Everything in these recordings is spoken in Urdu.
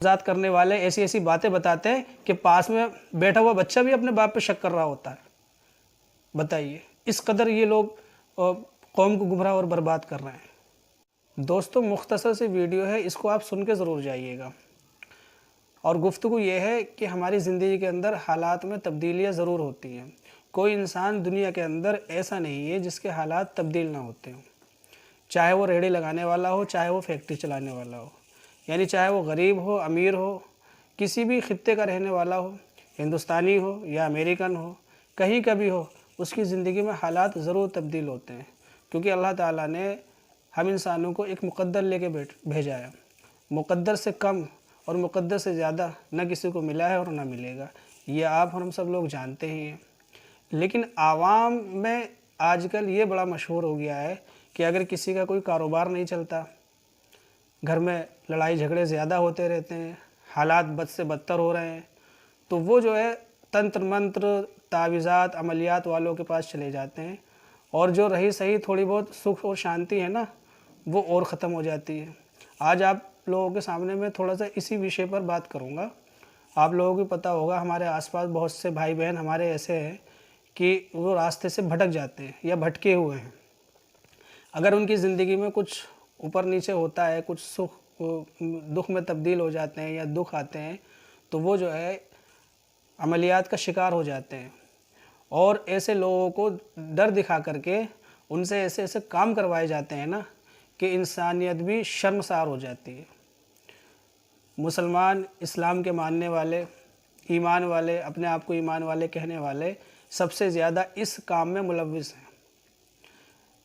ذات کرنے والے ایسی ایسی باتیں بتاتے ہیں کہ پاس میں بیٹھا ہوا بچہ بھی اپنے باپ پہ شک کر رہا ہوتا ہے۔ بتائیے اس قدر یہ لوگ قوم کو گمراہ اور برباد کر رہے ہیں۔ دوستو مختصر سی ویڈیو ہے، اس کو آپ سن کے ضرور جائیے گا۔ اور گفتگو یہ ہے کہ ہماری زندگی کے اندر حالات میں تبدیلیاں ضرور ہوتی ہیں۔ کوئی انسان دنیا کے اندر ایسا نہیں ہے جس کے حالات تبدیل نہ ہوتے ہوں، چاہے وہ ریڑھی لگانے والا ہو، چاہے وہ فیکٹری چلانے والا ہو، یعنی چاہے وہ غریب ہو، امیر ہو، کسی بھی خطے کا رہنے والا ہو، ہندوستانی ہو یا امریکن ہو، کہیں کا بھی ہو، اس کی زندگی میں حالات ضرور تبدیل ہوتے ہیں، کیونکہ اللہ تعالیٰ نے ہم انسانوں کو ایک مقدر لے کے بھیجا ہے۔ مقدر سے کم اور مقدر سے زیادہ نہ کسی کو ملا ہے اور نہ ملے گا، یہ آپ اور ہم سب لوگ جانتے ہی ہیں۔ لیکن عوام میں آج کل یہ بڑا مشہور ہو گیا ہے کہ اگر کسی کا کوئی کاروبار نہیں چلتا، گھر میں لڑائی جھگڑے زیادہ ہوتے رہتے ہیں، حالات بد سے بدتر ہو رہے ہیں، تو وہ جو ہے تنتر منتر، تعویذات، عملیات والوں کے پاس چلے جاتے ہیں، اور جو رہی صحیح تھوڑی بہت سکھ اور شانتی ہے نا، وہ اور ختم ہو جاتی ہے۔ آج آپ لوگوں کے سامنے میں تھوڑا سا اسی وشے پر بات کروں گا۔ آپ لوگوں کو پتہ ہوگا ہمارے آس پاس بہت سے بھائی بہن ہمارے ایسے ہیں کہ وہ راستے سے بھٹک جاتے ہیں یا بھٹکے ہوئے ہیں۔ اگر ان کی زندگی میں کچھ اوپر نیچے ہوتا ہے، کچھ سکھ دکھ میں تبدیل ہو جاتے ہیں یا دکھ آتے ہیں، تو وہ جو ہے عملیات کا شکار ہو جاتے ہیں، اور ایسے لوگوں کو ڈر دکھا کر کے ان سے ایسے ایسے کام کروائے جاتے ہیں نا کہ انسانیت بھی شرمسار ہو جاتی ہے۔ مسلمان، اسلام کے ماننے والے، ایمان والے، اپنے آپ کو ایمان والے کہنے والے سب سے زیادہ اس کام میں ملوث ہیں۔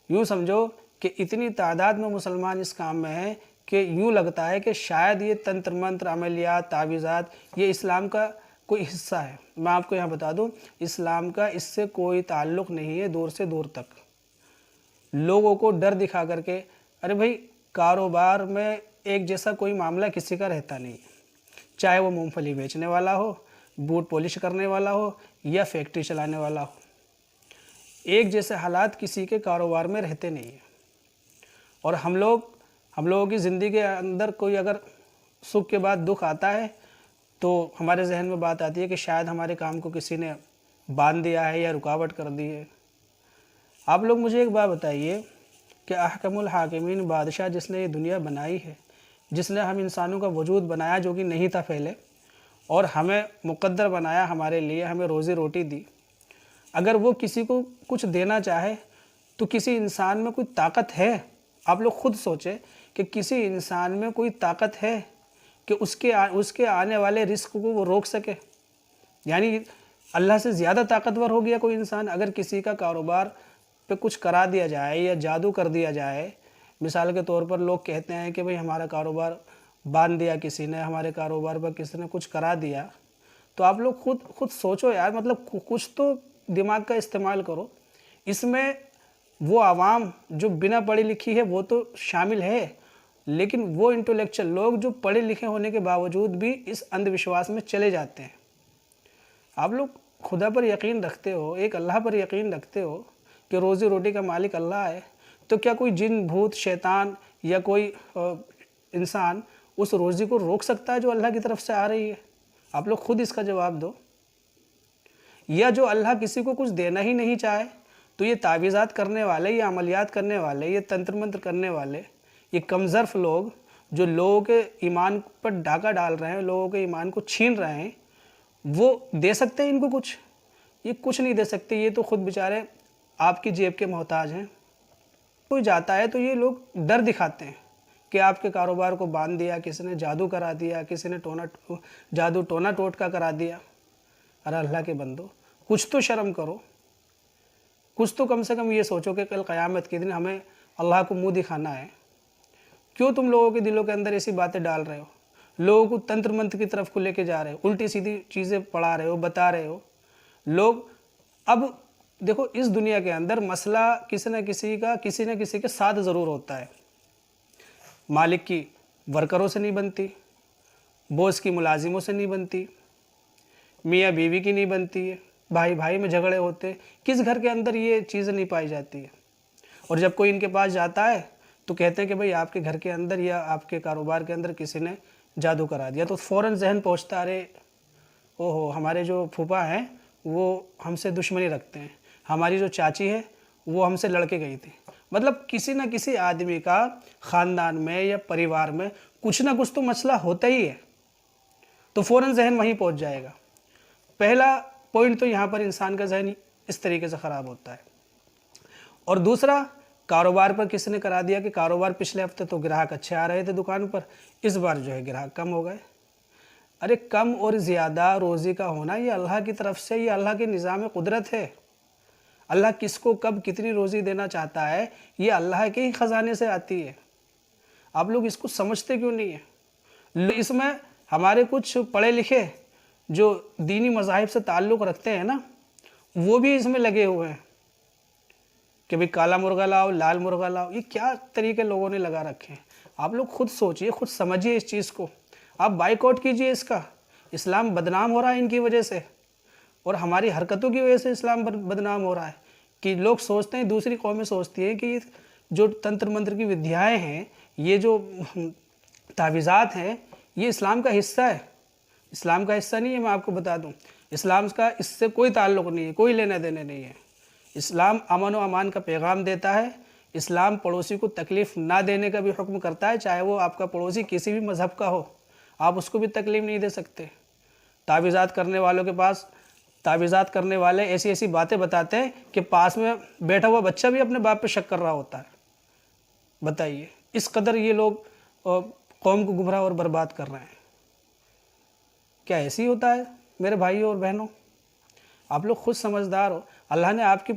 یوں سمجھو کہ اتنی تعداد میں مسلمان اس کام میں ہیں کہ یوں لگتا ہے کہ شاید یہ تنتر منتر، عملیات، تعویذات یہ اسلام کا کوئی حصہ ہے۔ میں آپ کو یہاں بتا دوں، اسلام کا اس سے کوئی تعلق نہیں ہے دور سے دور تک۔ لوگوں کو ڈر دکھا کر کے، ارے بھائی کاروبار میں ایک جیسا کوئی معاملہ کسی کا رہتا نہیں، چاہے وہ مونگ پھلی بیچنے والا ہو، بوٹ پالش کرنے والا ہو یا فیکٹری چلانے والا ہو، ایک جیسے حالات کسی کے کاروبار میں رہتے نہیں ہیں۔ اور ہم لوگوں کی زندگی کے اندر کوئی اگر سکھ کے بعد دکھ آتا ہے تو ہمارے ذہن میں بات آتی ہے کہ شاید ہمارے کام کو کسی نے باندھ دیا ہے یا رکاوٹ کر دی ہے۔ آپ لوگ مجھے ایک بات بتائیے کہ احکم الحاکمین بادشاہ جس نے یہ دنیا بنائی ہے، جس نے ہم انسانوں کا وجود بنایا جو کہ نہیں تھا پہلے، اور ہمیں مقدر بنایا، ہمارے لیے ہمیں روزی روٹی دی، اگر وہ کسی کو کچھ دینا چاہے تو کسی انسان میں کوئی طاقت ہے؟ آپ لوگ خود سوچیں کہ کسی انسان میں کوئی طاقت ہے کہ اس کے آنے والے رزق کو وہ روک سکے؟ یعنی اللہ سے زیادہ طاقتور ہو گیا کوئی انسان؟ اگر کسی کا کاروبار پہ کچھ کرا دیا جائے یا جادو کر دیا جائے، مثال کے طور پر لوگ کہتے ہیں کہ بھئی ہمارا کاروبار باندھ دیا کسی نے، ہمارے کاروبار پر کسی نے کچھ کرا دیا، تو آپ لوگ خود سوچو یار، مطلب کچھ تو دماغ کا استعمال کرو۔ اس میں وہ عوام جو بنا پڑھی لکھی ہے وہ تو شامل ہے، لیکن وہ انٹلیکچل لوگ جو پڑھے لکھے ہونے کے باوجود بھی اس اندھ وشواس میں چلے جاتے ہیں۔ آپ لوگ خدا پر یقین رکھتے ہو، ایک اللہ پر یقین رکھتے ہو کہ روزی روٹی کا مالک اللہ ہے، تو کیا کوئی جن، بھوت، شیطان یا کوئی انسان اس روزی کو روک سکتا ہے جو اللہ کی طرف سے آ رہی ہے؟ آپ لوگ خود اس کا جواب دو۔ یا جو اللہ کسی کو کچھ دینا ہی نہیں چاہے تو یہ تعویذات کرنے والے، یہ عملیات کرنے والے، یہ تنتر منتر کرنے والے، یہ کمظرف لوگ جو لوگوں کے ایمان پر ڈاکہ ڈال رہے ہیں، لوگوں کے ایمان کو چھین رہے ہیں، وہ دے سکتے ہیں ان کو کچھ؟ یہ کچھ نہیں دے سکتے، یہ تو خود بیچارے آپ کی جیب کے محتاج ہیں۔ کوئی جاتا ہے تو یہ لوگ ڈر دکھاتے ہیں کہ آپ کے کاروبار کو باندھ دیا، کسی نے جادو کرا دیا، کسی نے جادو ٹونا ٹوٹکا کرا دیا۔ ارے اللہ کے بندو، کچھ تو شرم کرو، کچھ تو کم سے کم یہ سوچو کہ کل قیامت کے دن ہمیں اللہ کو منہ دکھانا ہے۔ کیوں تم لوگوں کے دلوں کے اندر ایسی باتیں ڈال رہے ہو؟ لوگوں کو تنتر منتر کی طرف کو لے کے جا رہے ہو، الٹی سیدھی چیزیں پڑھا رہے ہو، بتا رہے ہو لوگ۔ اب دیکھو اس دنیا کے اندر مسئلہ کسی نہ کسی کے ساتھ ضرور ہوتا ہے۔ مالک کی ورکروں سے نہیں بنتی، بوس کی ملازموں سے نہیں بنتی، میاں بیوی کی نہیں بنتی ہے، بھائی بھائی میں جھگڑے ہوتے ہیں۔ کس گھر کے اندر یہ چیزیں نہیں پائی جاتی ہے؟ اور جب کوئی ان کے پاس جاتا ہے تو کہتے ہیں کہ بھئی آپ کے گھر کے اندر یا آپ کے کاروبار کے اندر کسی نے جادو کرا دیا تو فوراً ذہن پہنچتا ارے اوہو ہمارے جو پھوپھا ہیں وہ ہم سے دشمنی رکھتے ہیں، ہماری جو چاچی ہے وہ ہم سے لڑ کے گئی تھی۔ مطلب کسی نہ کسی آدمی کا خاندان میں یا پریوار میں کچھ نہ کچھ تو مسئلہ ہوتا ہی ہے، تو فوراً ذہن وہیں پہنچ جائے گا۔ پہلا پوائنٹ تو یہاں پر انسان کا ذہن اس طریقے سے خراب ہوتا ہے۔ اور دوسرا، کاروبار پر کسی نے کرا دیا کہ کاروبار پچھلے ہفتے تو گراہک اچھے آ رہے تھے دکان پر، اس بار جو ہے گراہک کم ہو گئے۔ ارے کم اور زیادہ روزی کا ہونا یہ اللہ کی طرف سے، یہ اللہ کے نظام قدرت ہے۔ اللہ کس کو کب کتنی روزی دینا چاہتا ہے یہ اللہ کے ہی خزانے سے آتی ہے۔ آپ لوگ اس کو سمجھتے کیوں نہیں ہیں؟ اس میں ہمارے کچھ پڑھے لکھے جو دینی مذاہب سے تعلق رکھتے ہیں نا، وہ بھی اس میں لگے ہوئے ہیں کہ بھئی کالا مرغا لاؤ، لال مرغا لاؤ۔ یہ کیا طریقے لوگوں نے لگا رکھے ہیں؟ آپ لوگ خود سوچئے، خود سمجھئے اس چیز کو، آپ بائیک آؤٹ کیجئے اس کا۔ اسلام بدنام ہو رہا ہے ان کی وجہ سے، اور ہماری حرکتوں کی وجہ سے اسلام بدنام ہو رہا ہے کہ لوگ سوچتے ہیں، دوسری قومیں سوچتی ہیں کہ یہ جو تنتر منتر کی ودھیائیں ہیں، یہ جو تعویذات ہیں، یہ اسلام کا حصہ ہے۔ اسلام کا حصہ نہیں ہے، میں آپ کو بتا دوں۔ اسلام کا اس سے کوئی تعلق نہیں ہے، کوئی لینا دینے نہیں ہے۔ اسلام امن و امان کا پیغام دیتا ہے۔ اسلام پڑوسی کو تکلیف نہ دینے کا بھی حکم کرتا ہے، چاہے وہ آپ کا پڑوسی کسی بھی مذہب کا ہو، آپ اس کو بھی تکلیف نہیں دے سکتے۔ تعویذات کرنے والوں کے پاس، تعویذات کرنے والے ایسی ایسی باتیں بتاتے ہیں کہ پاس میں بیٹھا ہوا بچہ بھی اپنے باپ پہ شک کر رہا ہوتا ہے۔ بتائیے اس قدر یہ لوگ قوم کو گمراہ اور برباد کر رہے ہیں۔ کیا ایسے ہی ہوتا ہے میرے بھائیوں اور بہنوں؟ آپ لوگ خود سمجھدار ہو، اللہ نے آپ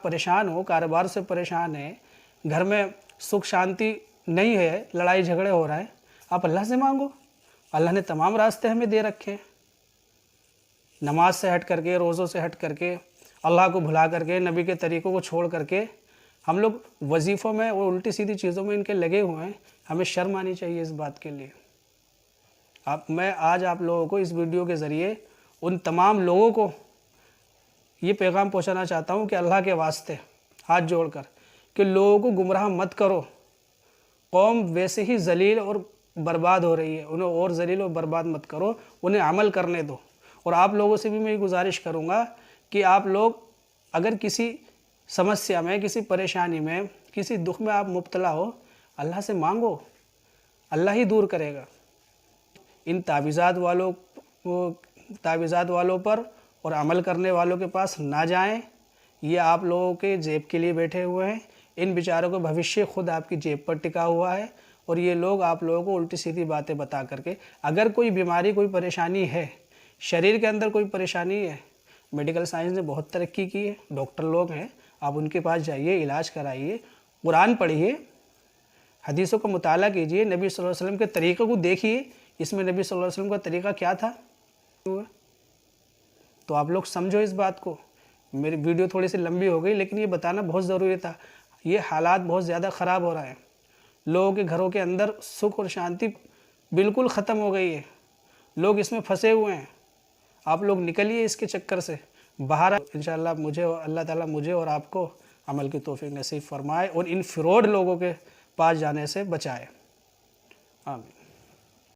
پریشان ہو، کاروبار سے پریشان ہیں، گھر میں سکھ شانتی نہیں ہے، لڑائی جھگڑے ہو رہے ہیں، آپ اللہ سے مانگو۔ اللہ نے تمام راستے ہمیں دے رکھے ہیں، نماز سے ہٹ کر کے، روزوں سے ہٹ کر کے، اللہ کو بھلا کر کے، نبی کے طریقوں کو چھوڑ کر کے ہم لوگ وظیفوں میں اور الٹی سیدھی چیزوں میں ان کے لگے ہوئے ہیں۔ ہمیں شرم آنی چاہیے اس بات کے لیے۔ میں آج آپ لوگوں کو اس ویڈیو کے ذریعے ان تمام لوگوں کو یہ پیغام پہنچانا چاہتا ہوں کہ اللہ کے واسطے ہاتھ جوڑ کر کہ لوگوں کو گمراہ مت کرو۔ قوم ویسے ہی ذلیل اور برباد ہو رہی ہے، انہیں اور ذلیل اور برباد مت کرو، انہیں عمل کرنے دو۔ اور آپ لوگوں سے بھی میں یہ گزارش کروں گا کہ آپ لوگ اگر کسی سمسیا میں، کسی پریشانی میں، کسی دکھ میں آپ مبتلا ہو، اللہ سے مانگو، اللہ ہی دور کرے گا۔ ان تعویذات والوں پر اور عمل کرنے والوں کے پاس نہ جائیں، یہ آپ لوگوں کے جیب کے لیے بیٹھے ہوئے ہیں۔ ان بیچاروں کا بھوشیہ خود آپ کی جیب پر ٹکا ہوا ہے، اور یہ لوگ آپ لوگوں کو الٹی سیدھی باتیں بتا کر کے، اگر کوئی بیماری، کوئی پریشانی ہے، شریر کے اندر کوئی پریشانی ہے، میڈیکل سائنس نے بہت ترقی کی ہے، ڈاکٹر لوگ ہیں، آپ ان کے پاس جائیے، علاج کرائیے، قرآن پڑھیے، حدیثوں کا مطالعہ کیجئے، نبی صلی اللہ علیہ وسلم کے طریقے کو دیکھیے، اس میں نبی صلی اللہ علیہ وسلم کا طریقہ کیا تھا۔ تو آپ لوگ سمجھو اس بات کو۔ میری ویڈیو تھوڑی سی لمبی ہو گئی، لیکن یہ بتانا بہت ضروری تھا۔ یہ حالات بہت زیادہ خراب ہو رہے ہیں، لوگوں کے گھروں کے اندر سکھ اور شانتی بالکل ختم ہو گئی ہے، لوگ اس میں پھنسے ہوئے ہیں۔ آپ لوگ نکلیے اس کے چکر سے باہر۔ انشاءاللہ اللہ تعالیٰ مجھے اور آپ کو عمل کی توفیق نصیب فرمائے اور ان فراڈ لوگوں کے پاس جانے سے بچائے۔ آمین۔